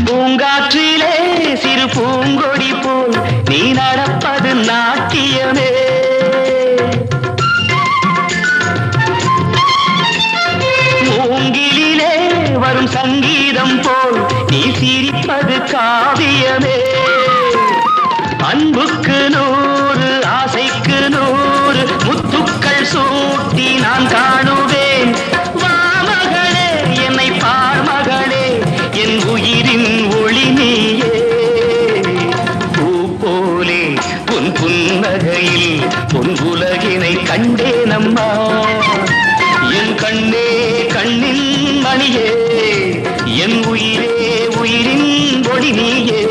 பூங்காற்றிலே சிறு பூங்கொடி போல் நீ நடப்பது நாட்டியமே. மூங்கிலே வரும் சங்கீதம் போல் நீ சிரிப்பது காவியமே. அன்புக்கு 100 ஆசைக்கு 100 முத்துக்கள் சூட்டி நான் காணுவேன். வா மகளே என்னை பார் மகளே என் உயிரின் ஒளி நீயே. பூ போலே உன் புன்னகையில் பொன் உலகினை கண்டேனம்மா. என் கண்ணே கண்ணின் மணியே என் உயிரே உயிரின் ஒளி நீயே.